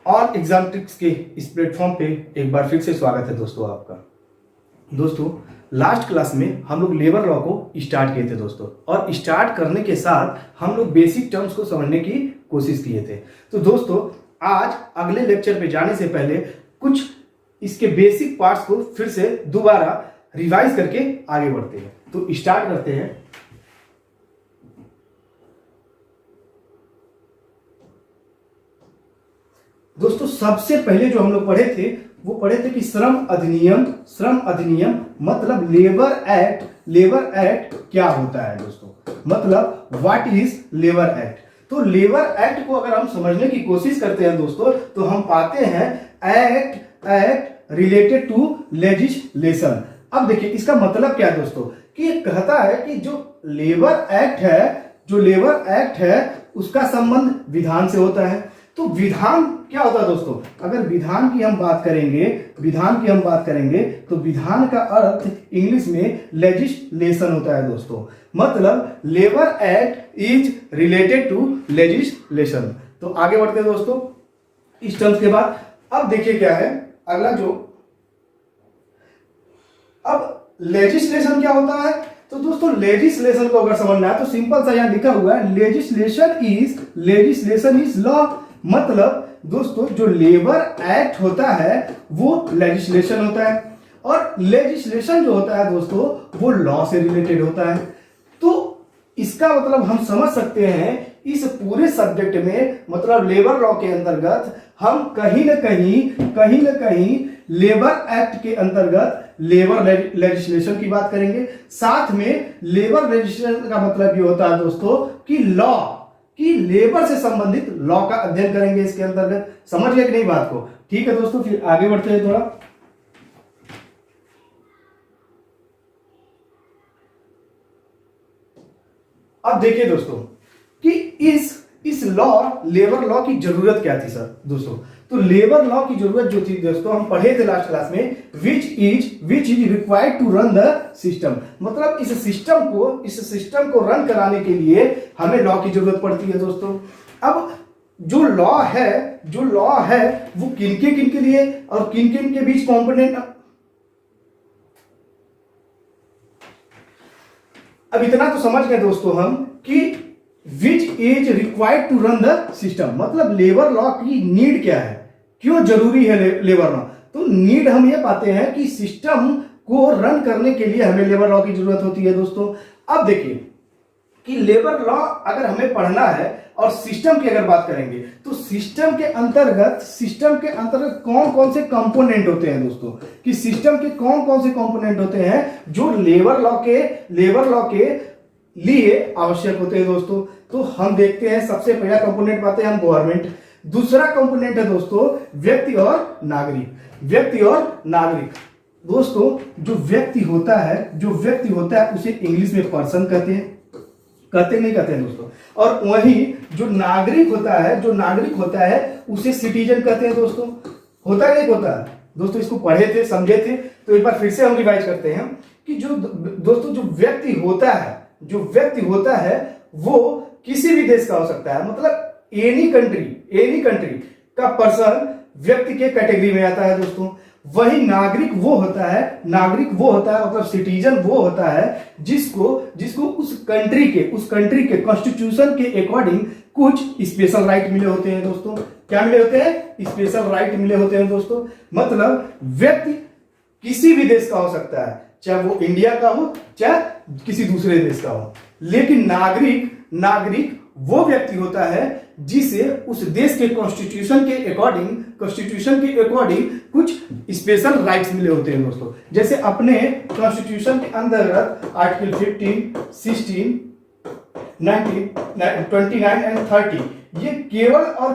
All exam tricks के इस platform पे एक बार फिर से स्वागत है दोस्तों आपका। दोस्तों लास्ट क्लास में हम लोग लेबर लॉ को स्टार्ट किए थे दोस्तों, और स्टार्ट करने के साथ हम लोग बेसिक टर्म्स को समझने की कोशिश किए थे। तो दोस्तों आज अगले लेक्चर पे जाने से पहले कुछ इसके बेसिक पार्ट्स को फिर से दोबारा रिवाइज करके आगे बढ़ते हैं। तो स्टार्ट करते हैं। दोस्तों सबसे पहले जो हम लोग पढ़े थे वो पढ़े थे कि श्रम अधिनियम मतलब लेबर एक्ट क्या होता है दोस्तों, मतलब व्हाट इज लेबर एक्ट। तो लेबर एक्ट को अगर हम समझने की कोशिश करते हैं दोस्तों तो हम पाते हैं एक्ट रिलेटेड टू लेजिस्लेशन। अब देखिए इसका मतलब क्या है दोस्तों, कि ये कहता है कि जो लेबर एक्ट है उसका संबंध विधान से होता है। तो विधान क्या होता है दोस्तों, अगर विधान की हम बात करेंगे तो विधान का अर्थ इंग्लिश में लेजिस्लेशन होता है दोस्तों, मतलब labour act is related to legislation. तो आगे बढ़ते हैं दोस्तों इस टर्म्स के बाद। अब देखिए क्या है अगला जो, अब लेजिस्लेशन क्या होता है। तो दोस्तों लेजिस्लेशन को अगर समझना है तो सिंपल सा यहां लिखा हुआ है लेजिस्लेशन इज लॉ। मतलब दोस्तों जो लेबर एक्ट होता है वो लेजिस्लेशन होता है, और लेजिस्लेशन जो होता है दोस्तों वो लॉ से रिलेटेड होता है। तो इसका मतलब हम समझ सकते हैं इस पूरे सब्जेक्ट में, मतलब लेबर लॉ के अंतर्गत हम कहीं ना कहीं लेबर एक्ट के अंतर्गत लेबर लेजिस्लेशन की बात करेंगे। साथ में लेबर लेजिस्लेशन का मतलब ये होता है दोस्तों कि लेबर से संबंधित लॉ का अध्ययन करेंगे इसके अंतर्गत। समझ गए कि नहीं बात को? ठीक है दोस्तों, फिर आगे बढ़ते हैं थोड़ा। अब देखिए दोस्तों कि इस लेबर लॉ की जरूरत क्या थी सर दोस्तों। तो लेबर लॉ की जरूरत जो थी दोस्तों हम पढ़े थे लास्ट क्लास में, which is required to run the system. मतलब इस सिस्टम को रन कराने के लिए हमें लॉ की जरूरत पड़ती है दोस्तों। अब जो लॉ है वो किन के लिए और किन के बीच कॉम्पोनेंट। अब इतना तो समझ गए दोस्तों हम कि which is required to run the system, मतलब लेबर लॉ की नीड क्या है, क्यों जरूरी है लेबर लॉ। तो नीड हम ये पाते हैं कि सिस्टम को रन करने के लिए हमें लेबर लॉ की जरूरत होती है दोस्तों। अब देखिए कि लेबर लॉ अगर हमें पढ़ना है और सिस्टम की अगर बात करेंगे तो सिस्टम के अंतर्गत कौन कौन से कंपोनेंट होते हैं दोस्तों, कि सिस्टम के कौन कौन से कंपोनेंट होते हैं जो लेबर लॉ के लिए आवश्यक होते हैं दोस्तों। तो हम देखते हैं सबसे पहला कंपोनेंट पाते हैं हम गवर्नमेंट। दूसरा कंपोनेंट है दोस्तों व्यक्ति और नागरिक। दोस्तों जो व्यक्ति होता है उसे इंग्लिश में पर्सन कहते हैं दोस्तों। और वही जो नागरिक होता है उसे सिटीजन कहते हैं दोस्तों। होता है नहीं होता दोस्तों, इसको पढ़े थे समझे थे, तो एक बार फिर से हम रिवाइज करते हैं कि जो व्यक्ति होता है वो किसी भी देश का हो सकता है, मतलब एनी कंट्री का पर्सन व्यक्ति के कैटेगरी में आता है दोस्तों। वही नागरिक वो होता है मतलब सिटीजन वो होता है जिसको उस कंट्री के कॉन्स्टिट्यूशन के अकॉर्डिंग कुछ स्पेशल राइट मिले होते हैं दोस्तों। क्या मिले होते हैं? स्पेशल राइट मिले होते हैं दोस्तों। मतलब व्यक्ति किसी भी देश का हो सकता है, चाहे वो इंडिया का हो चाहे किसी दूसरे देश का हो, लेकिन नागरिक वो व्यक्ति होता है जिसे उस देश के कॉन्स्टिट्यूशन के अकॉर्डिंग कुछ स्पेशल राइट्स मिले होते हैं दोस्तों। जैसे अपने कॉन्स्टिट्यूशन के अंतर्गत आर्टिकल 15, 16, 19, 29 एंड 30 ये केवल और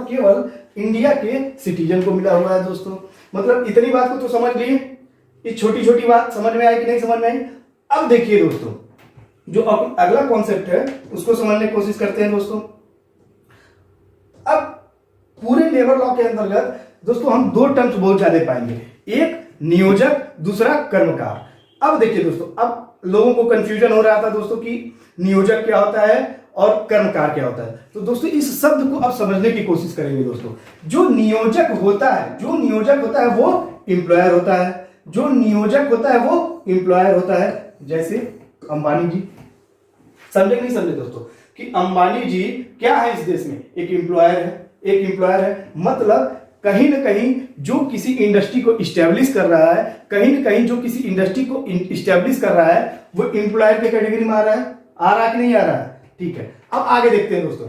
केवल इंडिया के सिटीजन को मिला हुआ है दोस्तों। मतलब इतनी बात को तो समझ लिए, ये छोटी बात समझ में आई कि नहीं समझ में आई। अब देखिए दोस्तों जो अगला कॉन्सेप्ट है उसको समझने की कोशिश करते हैं दोस्तों। अब पूरे लेबर लॉ के अंतर्गत दोस्तों हम दो टर्म्स बहुत ज्यादा पाएंगे, एक नियोजक, दूसरा कर्मकार। अब देखिए दोस्तों, अब लोगों को कंफ्यूजन हो रहा था दोस्तों कि नियोजक क्या होता है और कर्मकार क्या होता है। तो दोस्तों इस शब्द को अब समझने की कोशिश करेंगे दोस्तों। जो नियोजक होता है वो एम्प्लॉयर होता है, जो नियोजक होता है वो एम्प्लॉयर होता है। जैसे अंबानी जी, समझे नहीं समझे दोस्तों कि अंबानी जी क्या है इस देश में, एक एम्प्लॉयर है, मतलब कहीं ना कहीं जो किसी इंडस्ट्री को इस्टेब्लिश कर रहा है, कहीं ना कहीं जो किसी इंडस्ट्री को इस्टेब्लिश कर रहा है वो एम्प्लॉयर के कैटेगरी में आ रहा है कि नहीं आ रहा है। ठीक है, अब आगे देखते हैं दोस्तों।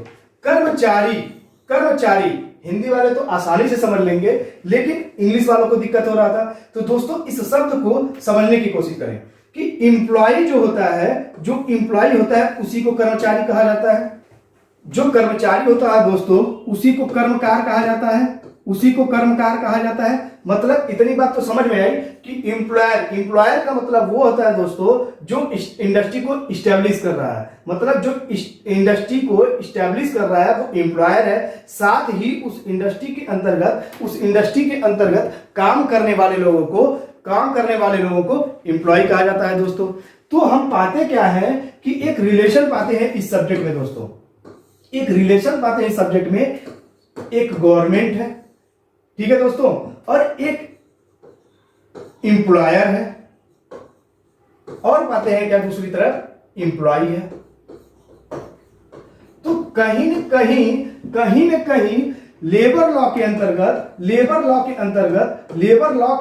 कर्मचारी हिंदी वाले तो आसानी से समझ लेंगे, लेकिन इंग्लिश वालों को दिक्कत हो रहा था। तो दोस्तों इस शब्द को समझने की कोशिश करें कि एम्प्लॉय जो होता है उसी को कर्मचारी कहा जाता है। जो कर्मचारी होता है दोस्तों उसी को कर्मकार कहा जाता है। मतलब इतनी बात तो समझ में आई कि एम्प्लॉयर का मतलब वो होता है दोस्तों जो इंडस्ट्री को इस्टेब्लिश कर रहा है, मतलब जो इंडस्ट्री को इस्टेब्लिश कर रहा है वो एम्प्लॉयर है। साथ ही उस इंडस्ट्री के अंतर्गत काम करने वाले लोगों को एम्प्लॉय कहा जाता है दोस्तों। तो हम पाते क्या है कि एक रिलेशन पाते हैं इस सब्जेक्ट में दोस्तों, एक गवर्नमेंट है, ठीक है दोस्तों, और एक एम्प्लॉयर है, और पाते हैं क्या दूसरी तरफ एम्प्लॉय है। तो कहीं न कहीं लेबर लॉ के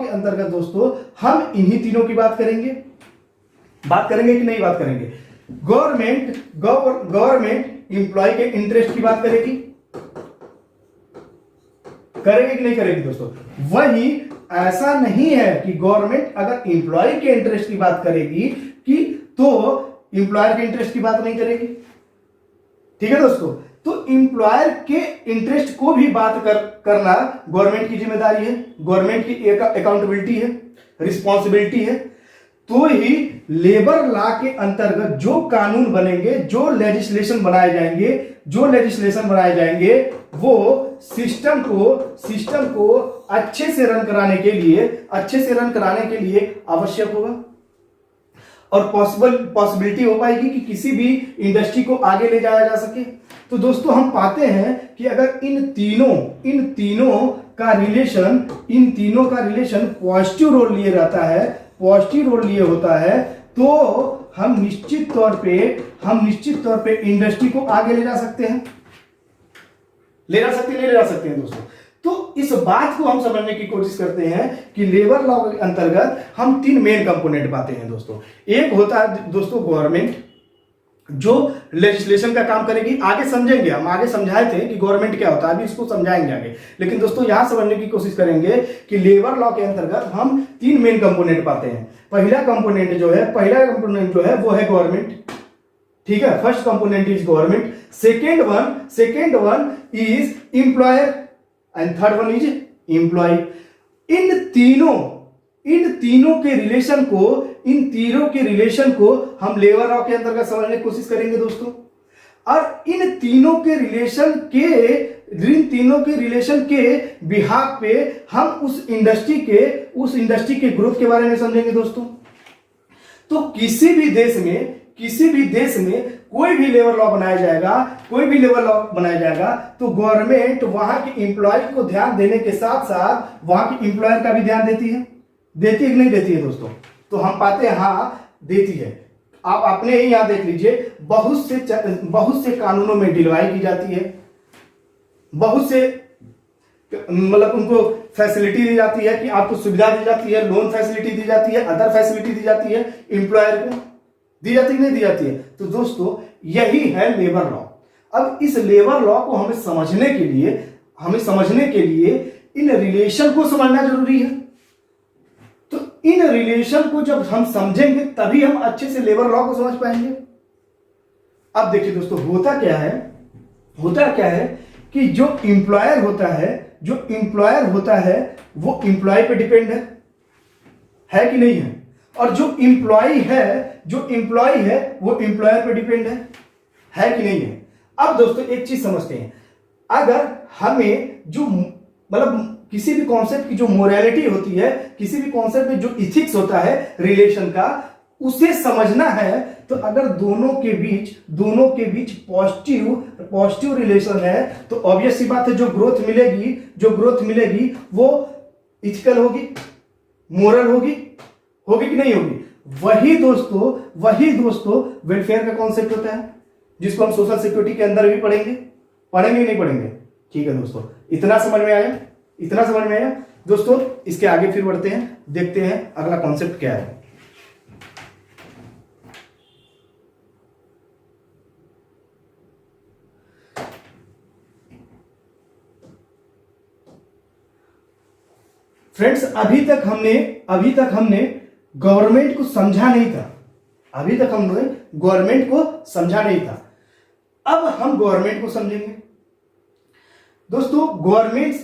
अंतर्गत दोस्तों हम इन्हीं तीनों की बात करेंगे कि नहीं बात करेंगे। गवर्नमेंट एम्प्लॉय के इंटरेस्ट की बात करेगी कि नहीं करेगी दोस्तों। वही ऐसा नहीं है कि गवर्नमेंट अगर एम्प्लॉय के इंटरेस्ट की बात करेगी कि तो एम्प्लॉयर के इंटरेस्ट की बात नहीं करेगी, ठीक है दोस्तों। तो एम्प्लॉयर के इंटरेस्ट को भी बात करना गवर्नमेंट की जिम्मेदारी है, गवर्नमेंट की अकाउंटेबिलिटी है, रिस्पॉन्सिबिलिटी है। तो ही लेबर लॉ के अंतर्गत जो कानून बनेंगे, जो लेजिस्लेशन बनाए जाएंगे वो सिस्टम को अच्छे से रन कराने के लिए आवश्यक होगा और पॉसिबिलिटी हो पाएगी कि किसी भी इंडस्ट्री को आगे ले जाया जा सके। तो दोस्तों हम पाते हैं कि अगर इन तीनों का रिलेशन पॉजिटिव रोल लिए होता है तो हम निश्चित तौर पे इंडस्ट्री को आगे ले जा सकते हैं दोस्तों। तो इस बात को हम समझने की कोशिश करते हैं कि लेबर लॉ के अंतर्गत हम 3 मेन कंपोनेंट पाते हैं दोस्तों। एक होता है दोस्तों गवर्नमेंट, जो लेजिस्लेशन का काम करेगी। आगे समझेंगे, हम आगे समझाए थे कि गवर्नमेंट क्या होता है, अभी इसको समझाएंगे आगे। लेकिन दोस्तों यहां समझने की कोशिश करेंगे कि लेबर लॉ के अंतर्गत हम 3 मेन कंपोनेंट पाते हैं। पहला कंपोनेंट जो है वो है गवर्नमेंट, ठीक है। First component is government, second one is employer and third one is employee. इन तीनों के रिलेशन को हम लेबर लॉ के अंतर्गत समझने की कोशिश करेंगे दोस्तों। और इन तीनों के रिलेशन के बिहाफ पे हम उस इंडस्ट्री के ग्रोथ के बारे में समझेंगे दोस्तों। तो किसी भी देश में कोई भी लेबर लॉ बनाया जाएगा तो गवर्नमेंट वहां के एम्प्लॉय को ध्यान देने के साथ साथ वहां के एम्प्लॉयर का भी ध्यान देती है कि नहीं देती है दोस्तों। तो हम पाते हैं हाँ देती है। आप अपने ही यहां देख लीजिए, बहुत से कानूनों में ढिलवाई की जाती है, बहुत से मतलब उनको फैसिलिटी दी जाती है कि आपको सुविधा दी जाती है, लोन फैसिलिटी दी जाती है, अदर फैसिलिटी दी जाती है, एम्प्लॉयर को दी जाती है नहीं दी जाती है। तो दोस्तों यही है लेबर लॉ। अब इस लेबर लॉ को हमें समझने के लिए इन रिलेशन को समझना जरूरी है। तो इन रिलेशन को जब हम समझेंगे तभी हम अच्छे से लेबर लॉ को समझ पाएंगे। अब देखिए दोस्तों होता क्या है कि जो एम्प्लॉयर होता है वो एम्प्लॉय पे डिपेंड है कि नहीं है, और जो एम्प्लॉय है वो एम्प्लॉयर पे डिपेंड है कि नहीं है। अब दोस्तों एक चीज समझते हैं, अगर हमें जो मतलब किसी भी कॉन्सेप्ट की जो मोरालिटी होती है, किसी भी कॉन्सेप्ट में जो इथिक्स होता है रिलेशन का, उसे समझना है तो अगर दोनों के बीच पॉजिटिव रिलेशन है तो ऑब्वियस सी बात है जो ग्रोथ मिलेगी वो इथिकल होगी, मोरल होगी कि नहीं होगी। वही दोस्तों वेलफेयर का कॉन्सेप्ट होता है जिसको हम सोशल सिक्योरिटी के अंदर भी पढ़ेंगे नहीं पढ़ेंगे। ठीक है दोस्तों, इतना समझ में आया दोस्तों। इसके आगे फिर बढ़ते हैं, देखते हैं अगला कॉन्सेप्ट क्या है। फ्रेंड्स, अभी तक हमने गवर्नमेंट को समझा नहीं था। अब हम गवर्नमेंट को समझेंगे दोस्तों। गवर्नमेंट्स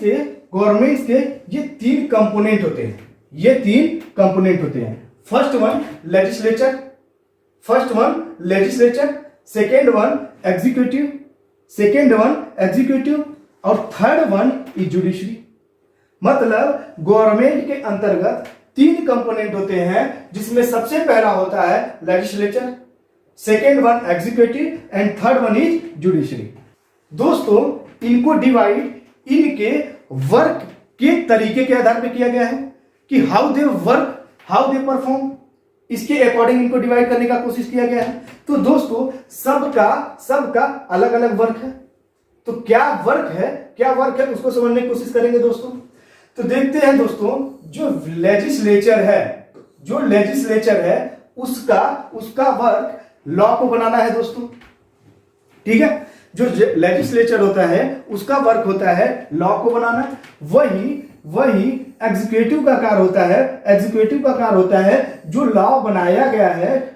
के ये तीन कंपोनेंट होते हैं। First one legislature, second one executive और थर्ड वन इज जुडिशरी। मतलब गवर्नमेंट के अंतर्गत तीन कंपोनेंट होते हैं जिसमें सबसे पहला होता है legislature, second one executive and third one is judiciary. दोस्तों, इनको डिवाइड इनके वर्क के तरीके के आधार पर किया गया है कि हाउ दे परफॉर्म, इसके अकॉर्डिंग इनको डिवाइड करने का कोशिश किया गया है। तो दोस्तों, सबका अलग अलग वर्क है। तो क्या वर्क है उसको समझने की कोशिश करेंगे दोस्तों। तो देखते हैं दोस्तों, जो लेजिस्लेचर है उसका वर्क लॉ को बनाना है दोस्तों। ठीक है, जो लेजिस्लेचर होता है उसका वर्क होता है लॉ को बनाना। वही एग्जीक्यूटिव का कार्य होता है जो लॉ बनाया गया है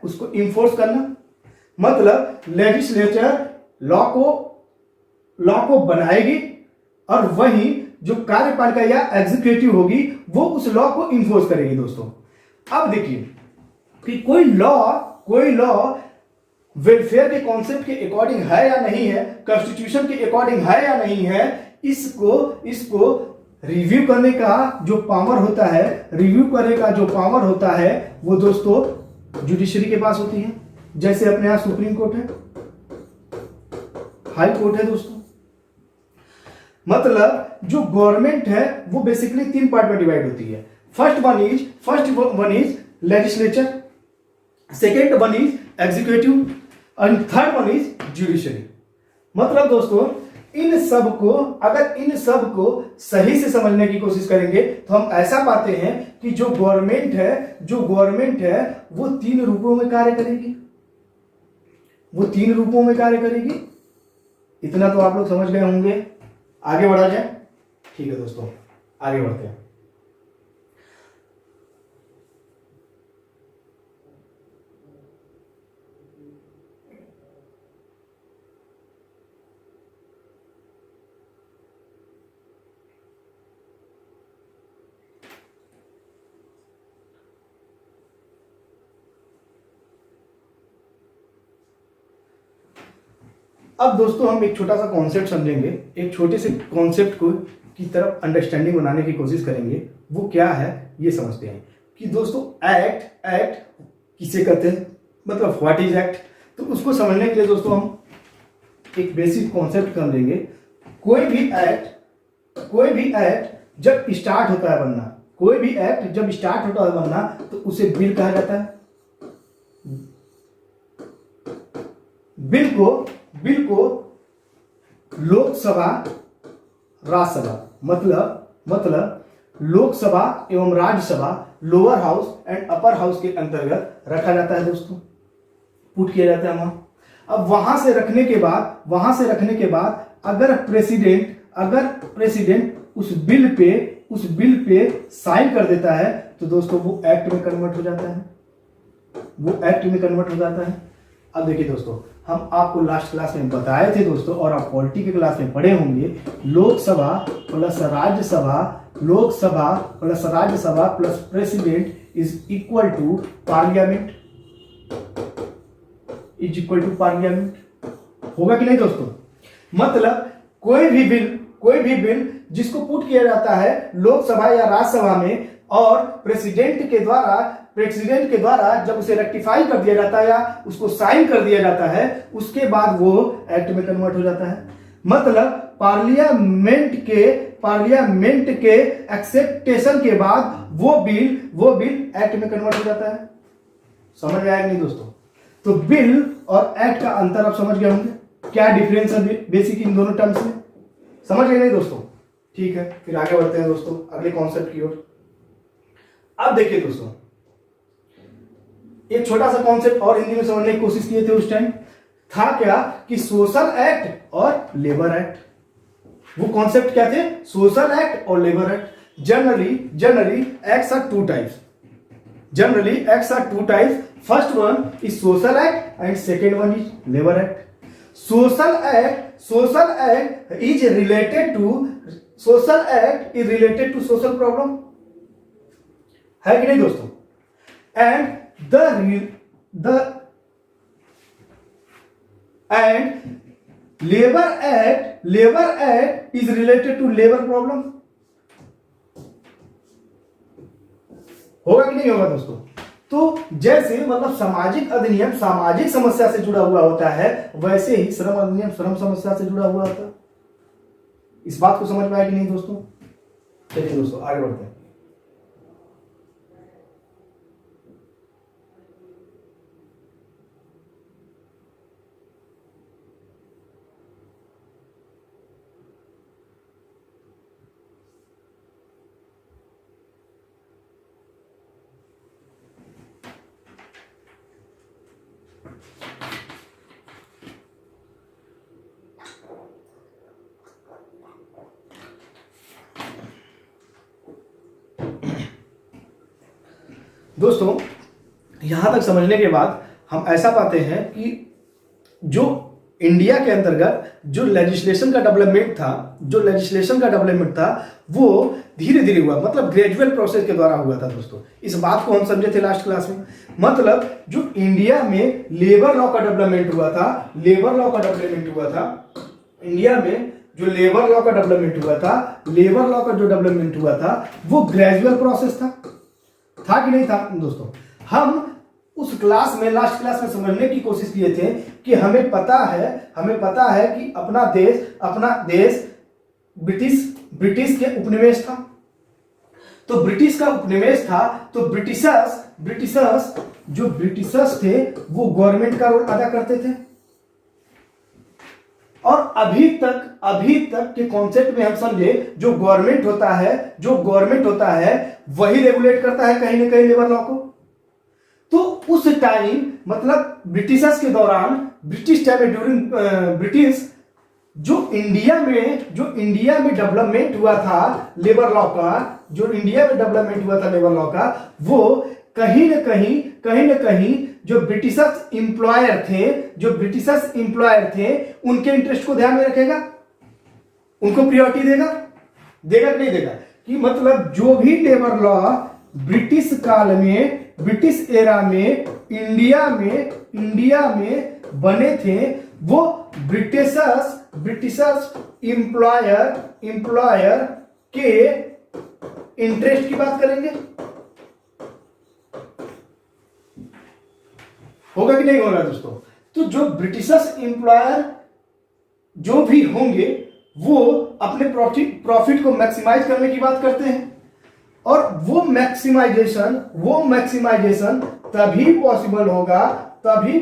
उसको इन्फोर्स करना। मतलब लेजिस्लेचर लॉ को बनाएगी और वही जो कार्यपालिका या एग्जीक्यूटिव होगी वो उस लॉ को इन्फोर्स करेगी दोस्तों। अब देखिए कि कोई लॉ वेलफेयर के कॉन्सेप्ट के अकॉर्डिंग है या नहीं है, कॉन्स्टिट्यूशन के अकॉर्डिंग है या नहीं है, इसको रिव्यू करने का जो पावर होता है वो दोस्तों जुडिशरी के पास होती है। जैसे अपने यहां सुप्रीम कोर्ट है, हाई कोर्ट है दोस्तों। मतलब जो गवर्नमेंट है वो बेसिकली तीन पार्ट में डिवाइड होती है। First one is legislature, second one is executive and third one is judiciary. मतलब दोस्तों, इन सब को सही से समझने की कोशिश करेंगे तो हम ऐसा पाते हैं कि जो गवर्नमेंट है वो तीन रूपों में कार्य करेगी। इतना तो आप लोग समझ गए होंगे। आगे बढ़ा जाए। ठीक है दोस्तों, आगे बढ़ते हैं। अब दोस्तों हम एक छोटा सा कॉन्सेप्ट समझेंगे, एक छोटे से कॉन्सेप्ट को की तरफ अंडरस्टैंडिंग बनाने की कोशिश करेंगे। वो क्या है ये समझते हैं कि दोस्तों एक्ट किसे कहते हैं, मतलब व्हाट इज एक्ट। तो उसको समझने के लिए दोस्तों हम एक बेसिक कॉन्सेप्ट समझेंगे। कोई भी एक्ट जब स्टार्ट होता है बनना, तो उसे बिल कहा जाता है। बिल को लोकसभा, राज्यसभा, मतलब लोकसभा एवं Rajya Sabha, lower house and upper house के अंतर्गत रखा जाता है दोस्तों, पुट किया जाता है वहां। अब वहां से रखने के बाद अगर प्रेसिडेंट उस बिल पे साइन कर देता है तो दोस्तों वो एक्ट में कन्वर्ट हो जाता है। अब देखिए दोस्तों, हम आपको लास्ट क्लास में बताए थे दोस्तों, और आप पॉलिटी के क्लास में पढ़े होंगे, Lok Sabha plus Rajya Sabha plus president is equal to parliament. होगा कि नहीं दोस्तों। मतलब कोई भी बिल जिसको पुट किया जाता है लोकसभा या राज्यसभा में और प्रेसिडेंट के द्वारा प्रेसिडेंट के द्वारा जब उसे रेक्टिफाई कर दिया जाता है या उसको साइन कर दिया जाता है, उसके बाद वो एक्ट में कन्वर्ट हो जाता है। मतलब पार्लियामेंट के एक्सेप्टेशन के बाद वो बिल एक्ट में कन्वर्ट हो जाता है। समझ में आया नहीं दोस्तों? तो बिल और एक्ट का अंतर आप समझ गए होंगे, क्या डिफरेंस है बेसिक इन दोनों टर्म्स में। समझ गए नहीं दोस्तों? ठीक है, फिर आगे बढ़ते हैं दोस्तों अगले कॉन्सेप्ट की ओर। अब देखिए दोस्तों, एक छोटा सा कॉन्सेप्ट और हिंदी में समझने की कोशिश किए थे उस टाइम, था क्या कि सोशल एक्ट और लेबर एक्ट। वो कॉन्सेप्ट क्या थे? सोशल एक्ट और labour act. Generally acts are two types. First one is social act and second one is labour act. Social act is related to social problem, है कि नहीं दोस्तों? And labour act is related to labour problem. होगा कि नहीं होगा दोस्तों? तो जैसे मतलब सामाजिक अधिनियम सामाजिक समस्या से जुड़ा हुआ होता है, वैसे ही श्रम अधिनियम श्रम समस्या से जुड़ा हुआ होता है। इस बात को समझ में आया कि नहीं दोस्तों? चलिए दोस्तों आगे बढ़ते हैं। दोस्तों यहां तक समझने के बाद हम ऐसा पाते हैं कि जो इंडिया के अंतर्गत जो लेजिस्लेशन का डेवलपमेंट था वो धीरे धीरे हुआ, मतलब ग्रेजुअल प्रोसेस के द्वारा हुआ था दोस्तों। इस बात को हम समझे थे लास्ट क्लास में। मतलब जो इंडिया में लेबर लॉ का डेवलपमेंट हुआ था, इंडिया में जो लेबर लॉ का डेवलपमेंट हुआ था वो ग्रेजुअल प्रोसेस था कि नहीं था दोस्तों? हम उस क्लास में लास्ट क्लास में समझने की कोशिश किए थे कि हमें पता है कि अपना देश ब्रिटिश के उपनिवेश था। तो ब्रिटिश का उपनिवेश था, तो ब्रिटिशर्स थे वो गवर्नमेंट का रोल अदा करते थे। और अभी तक के कॉन्सेप्ट में हम समझे जो गवर्नमेंट होता है वही रेगुलेट करता है कहीं ना कहीं लेबर लॉ को। तो उस टाइम मतलब ब्रिटिशर्स के दौरान ब्रिटिश जो इंडिया में डेवलपमेंट हुआ था लेबर लॉ का, वो कहीं ना कहीं जो ब्रिटिशर्स इंप्लॉयर थे उनके इंटरेस्ट को ध्यान में रखेगा, उनको प्रायोरिटी देगा कि नहीं देगा? कि मतलब जो भी लेबर लॉ ब्रिटिश काल में ब्रिटिश एरा में इंडिया में बने थे वो ब्रिटिशर्स इंप्लॉयर के इंटरेस्ट की बात करेंगे। होगा कि नहीं होगा दोस्तों? तो जो ब्रिटिशर्स इंप्लॉयर जो भी होंगे वो अपने प्रॉफिट को मैक्सिमाइज करने की बात करते हैं, और वो मैक्सिमाइजेशन तभी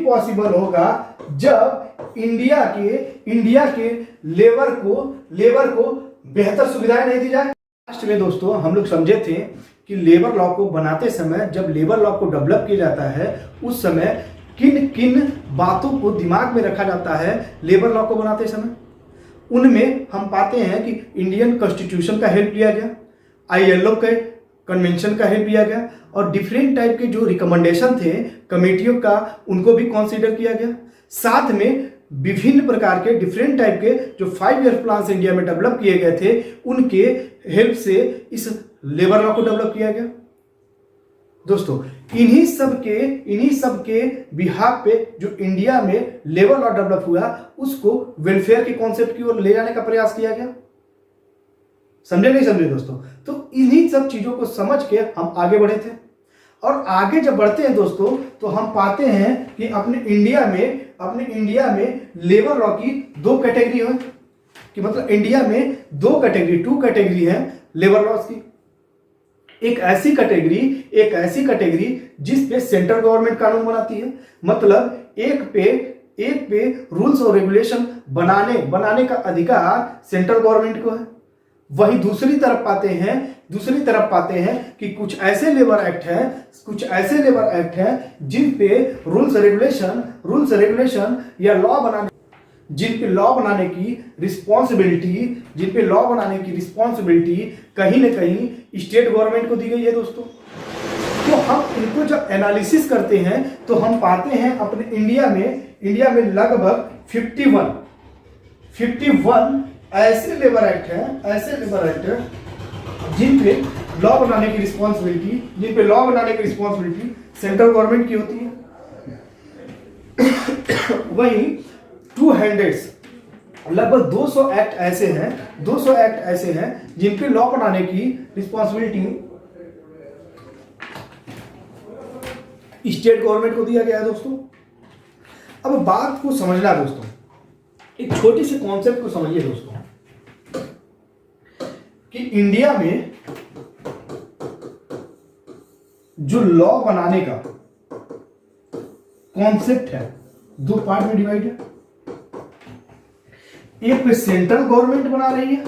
पॉसिबल होगा जब इंडिया के लेबर को बेहतर सुविधाएं नहीं दी जाए। लास्ट में दोस्तों हम लोग समझे थे कि लेबर लॉ को बनाते समय, जब लेबर लॉ को डेवलप किया जाता है, उस समय किन बातों को दिमाग में रखा जाता है लेबर लॉ को बनाते समय। उनमें हम पाते हैं कि इंडियन कॉन्स्टिट्यूशन का हेल्प लिया गया, ILO के कन्वेंशन का हेल्प लिया गया, और डिफरेंट टाइप के जो रिकमेंडेशन थे कमेटियों का उनको भी कंसीडर किया गया। साथ में विभिन्न प्रकार के डिफरेंट टाइप के जो 5 ईयर प्लान इंडिया में डेवलप किए गए थे उनके हेल्प से इस लेबर लॉ को डेवलप किया गया। दोस्तों इन्हीं सब के बिहाफ पे जो इंडिया में लेबर लॉ डेवलप हुआ उसको वेलफेयर के कॉन्सेप्ट की ओर ले जाने का प्रयास किया गया। समझे नहीं समझे दोस्तों? तो इन्हीं सब चीजों को समझ के हम आगे बढ़े थे। और आगे जब बढ़ते हैं दोस्तों तो हम पाते हैं कि अपने इंडिया में लेबर लॉ की दो कैटेगरी है, कि मतलब इंडिया में टू कैटेगरी है लेबर लॉज की। एक ऐसी कैटेगरी जिस पे सेंट्रल गवर्नमेंट कानून बनाती है, मतलब एक पे रूल्स और रेगुलेशन बनाने का अधिकार सेंट्रल गवर्नमेंट को है। वही दूसरी तरफ पाते हैं कि कुछ ऐसे लेबर एक्ट हैं जिन पे रूल्स रेगुलेशन या जिन पे लॉ बनाने की रिस्पॉन्सिबिलिटी कहीं न कहीं स्टेट गवर्नमेंट को दी गई है दोस्तों। तो हम इनको जब एनालिसिस करते हैं तो हम पाते हैं अपने इंडिया में लगभग 51 ऐसे लेबर एक्ट हैं जिन पे लॉ बनाने की रिस्पॉन्सिबिलिटी सेंट्रल गवर्नमेंट की होती है। वहीं 200 लगभग 200 एक्ट ऐसे हैं जिन पे लॉ बनाने की रिस्पॉन्सिबिलिटी स्टेट गवर्नमेंट को दिया गया है दोस्तों। अब बात को समझना दोस्तों, एक छोटी सी कॉन्सेप्ट को समझिए दोस्तों कि इंडिया में जो लॉ बनाने का कॉन्सेप्ट है दो पार्ट में डिवाइड है। एक पे सेंट्रल गवर्नमेंट बना रही है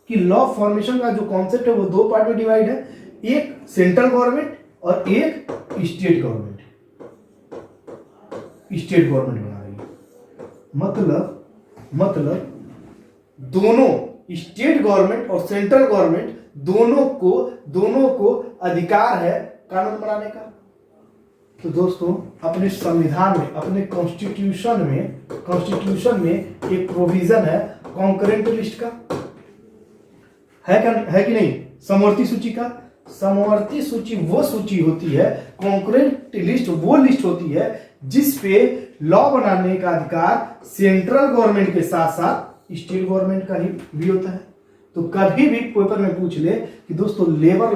कि लॉ फॉर्मेशन का जो कॉन्सेप्ट है वो दो पार्ट में डिवाइड है, एक सेंट्रल गवर्नमेंट और एक स्टेट गवर्नमेंट बना रही है। मतलब दोनों स्टेट गवर्नमेंट और सेंट्रल गवर्नमेंट दोनों को अधिकार है कानून बनाने का। तो दोस्तों अपने संविधान में, अपने कॉन्स्टिट्यूशन में एक प्रोविजन है कॉन्करेंट लिस्ट का, है कि नहीं, समवर्ती सूची का। समवर्ती सूची वो सूची होती है, कॉन्करेंट लिस्ट वो लिस्ट होती है जिस पे लॉ बनाने का अधिकार सेंट्रल गवर्नमेंट के साथ साथ स्टेट गवर्नमेंट का ही भी होता है। तो कभी भी पेपर में पूछ ले कि दोस्तों लेबर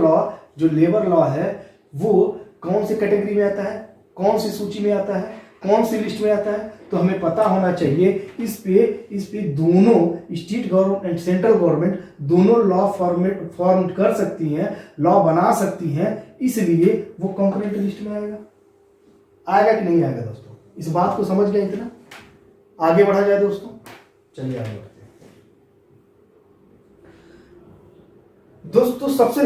लॉ है वो कौन सी कैटेगरी में आता है, कौन सी सूची में आता है, कौन सी लिस्ट में आता है, तो हमें पता होना चाहिए। इस पे दोनों state government and central government दोनों लॉ फॉर्म कर सकती हैं, लॉ बना सकती हैं, इसलिए वो कॉन्करेंट लिस्ट में आएगा कि नहीं आएगा दोस्तों। इस बात को समझ गए इतना, आगे बढ़ा जाए दोस्तों। चलिए आगे बढ़ते हैं दोस्तों। सबसे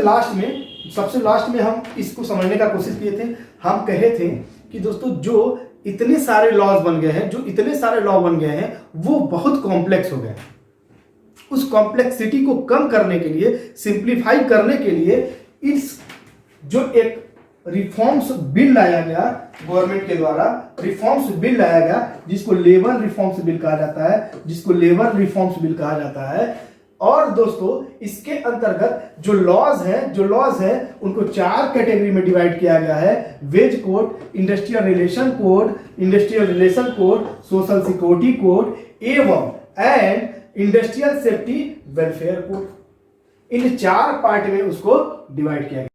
लास्ट में हम इसको समझने का कोशिश किए थे। हम कहे थे कि दोस्तों जो इतने सारे लॉज बन गए हैं वो बहुत कॉम्प्लेक्स हो गए। उस कॉम्प्लेक्सिटी को कम करने के लिए, सिंप्लीफाई करने के लिए इस जो एक रिफॉर्म्स बिल लाया गया गवर्नमेंट के द्वारा, रिफॉर्म्स बिल लाया गया जिसको लेबर रिफॉर्म्स बिल कहा जाता है। और दोस्तों इसके अंतर्गत जो लॉज हैं उनको 4 कैटेगरी में डिवाइड किया गया है: wage code, industrial relation code, social security code एवं इंडस्ट्रियल सेफ्टी वेलफेयर कोड। इन 4 पार्ट में उसको डिवाइड किया गया।